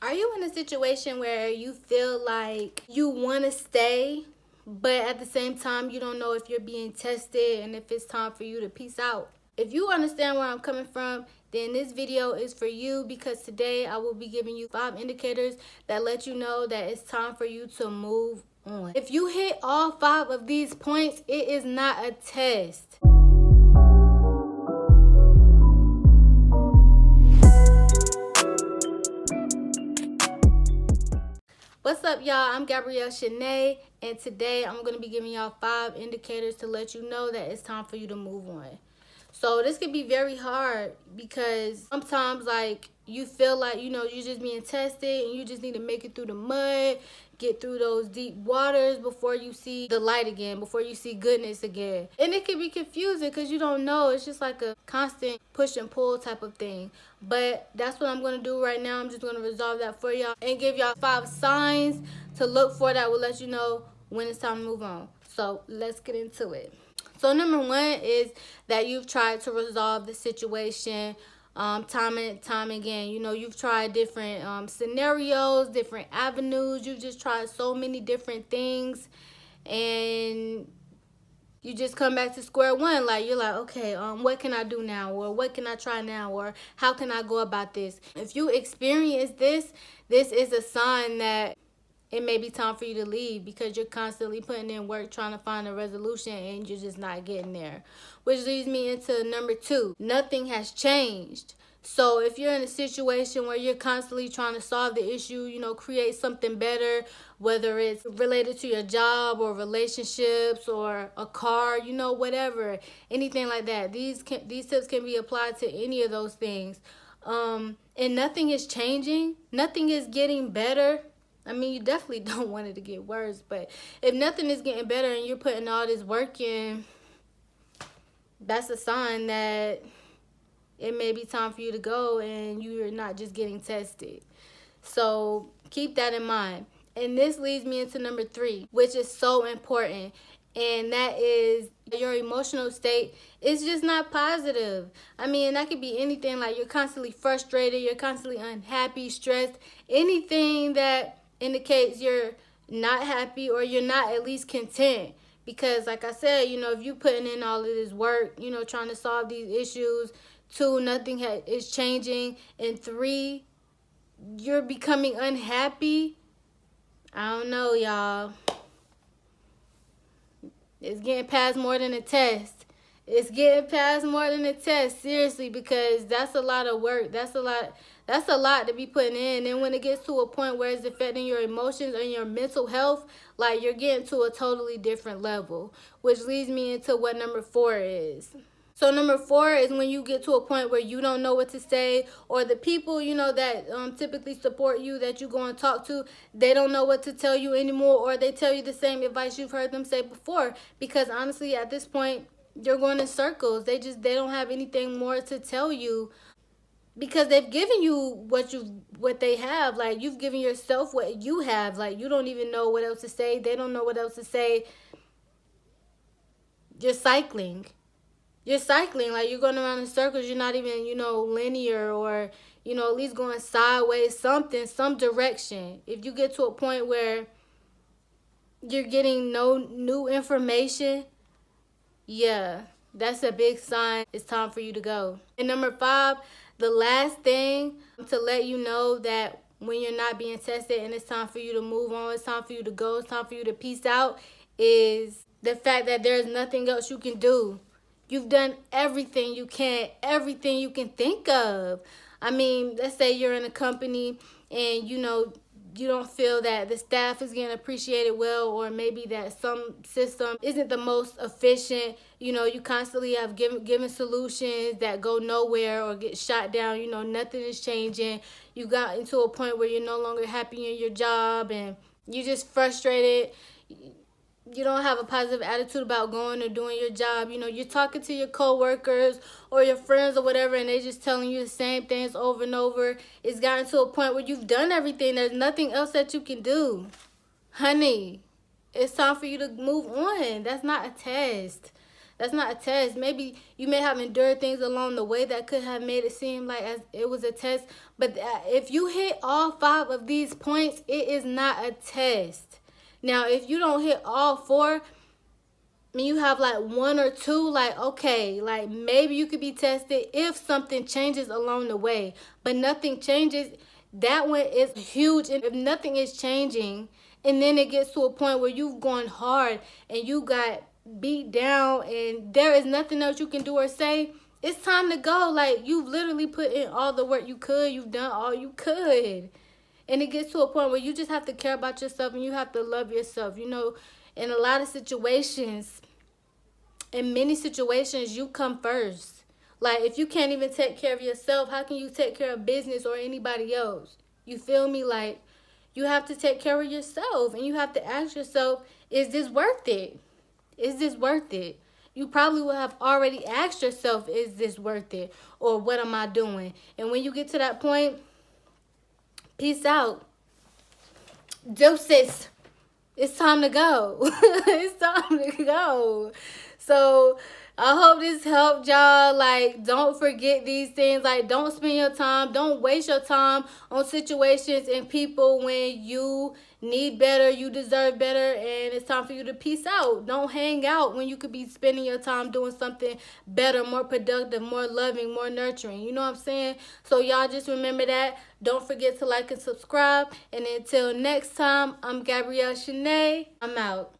Are you in a situation where you feel like you want to stay, but at the same time, you don't know if you're being tested and if it's time for you to peace out? If you understand where I'm coming from, then this video is for you, because today I will be giving you 5 indicators that let you know that it's time for you to move on. If you hit all 5 of these points, it is not a test. What's up, y'all? I'm Gabrielle Shanae, and today I'm going to be giving y'all 5 indicators to let you know that it's time for you to move on. So this could be very hard because sometimes, like, you feel like, you're just being tested and you just need to make it through the mud, get through those deep waters before you see the light again, before you see goodness again. And it can be confusing because you don't know. It's just like a constant push and pull type of thing. But that's what I'm going to do right now. I'm just going to resolve that for y'all and give y'all 5 signs to look for that will let you know when it's time to move on. So let's get into it. So number 1 is that you've tried to resolve the situation time and time again. You've tried different scenarios, different avenues. You've just tried so many different things, and you just come back to square one. Like, you're like, okay, what can I do now? Or what can I try now? Or how can I go about this? If you experience this is a sign that it may be time for you to leave, because you're constantly putting in work trying to find a resolution and you're just not getting there. Which leads me into number 2. Nothing has changed. So if you're in a situation where you're constantly trying to solve the issue, create something better, whether it's related to your job or relationships or a car, whatever, anything like that. These tips can be applied to any of those things. And nothing is changing. Nothing is getting better. I mean, you definitely don't want it to get worse, but if nothing is getting better and you're putting all this work in, that's a sign that it may be time for you to go and you're not just getting tested. So keep that in mind. And this leads me into number 3, which is so important, and that is your emotional state is just not positive. I mean, that could be anything, like you're constantly frustrated, you're constantly unhappy, stressed, anything that indicates you're not happy or you're not at least content. Because like I said, if you're putting in all of this work, trying to solve these issues, 2, nothing is changing, and 3, you're becoming unhappy. I don't know, y'all. It's getting past more than a test. It's getting past more than a test, seriously, because that's a lot of work. That's a lot to be putting in. And when it gets to a point where it's affecting your emotions and your mental health, like, you're getting to a totally different level. Which leads me into what number 4 is. So number 4 is when you get to a point where you don't know what to say, or the people, that typically support you, that you go and talk to, they don't know what to tell you anymore, or they tell you the same advice you've heard them say before. Because honestly, at this point, you're going in circles. They don't have anything more to tell you, because they've given you what they have. Like, you've given yourself what you have. Like, you don't even know what else to say. They don't know what else to say. You're cycling. Like, you're going around in circles. You're not even, linear, or, at least going sideways, some direction. If you get to a point where you're getting no new information, yeah, that's a big sign it's time for you to go. And number 5, the last thing to let you know that when you're not being tested and it's time for you to move on, it's time for you to go, it's time for you to peace out, is the fact that there's nothing else you can do. You've done everything you can think of. I mean, let's say you're in a company and, you don't feel that the staff is getting appreciated well, or maybe that some system isn't the most efficient. You constantly have given solutions that go nowhere or get shot down. Nothing is changing. You got into a point where you're no longer happy in your job and you're just frustrated. You don't have a positive attitude about going or doing your job. You're talking to your coworkers or your friends or whatever, and they just telling you the same things over and over. It's gotten to a point where you've done everything. There's nothing else that you can do. Honey, it's time for you to move on. That's not a test. That's not a test. Maybe you may have endured things along the way that could have made it seem like as it was a test. But if you hit all 5 of these points, it is not a test. Now, if you don't hit all 4, I mean, you have like 1 or 2, like, okay, like maybe you could be tested if something changes along the way. But nothing changes. That one is huge. And if nothing is changing, and then it gets to a point where you've gone hard and you got beat down and there is nothing else you can do or say, it's time to go. Like, you've literally put in all the work you could. You've done all you could. And it gets to a point where you just have to care about yourself and you have to love yourself. You know, in a lot of situations, in many situations, you come first. Like, if you can't even take care of yourself, how can you take care of business or anybody else? You feel me? Like, you have to take care of yourself and you have to ask yourself, is this worth it? Is this worth it? You probably will have already asked yourself, is this worth it? Or what am I doing? And when you get to that point, peace out. Deuces. It's time to go. It's time to go. So I hope this helped y'all. Like, don't forget these things. Like, don't spend your time. Don't waste your time on situations and people when you need better, you deserve better, and it's time for you to peace out. Don't hang out when you could be spending your time doing something better, more productive, more loving, more nurturing. You know what I'm saying? So y'all just remember that. Don't forget to like and subscribe. And until next time, I'm Gabrielle Shanae. I'm out.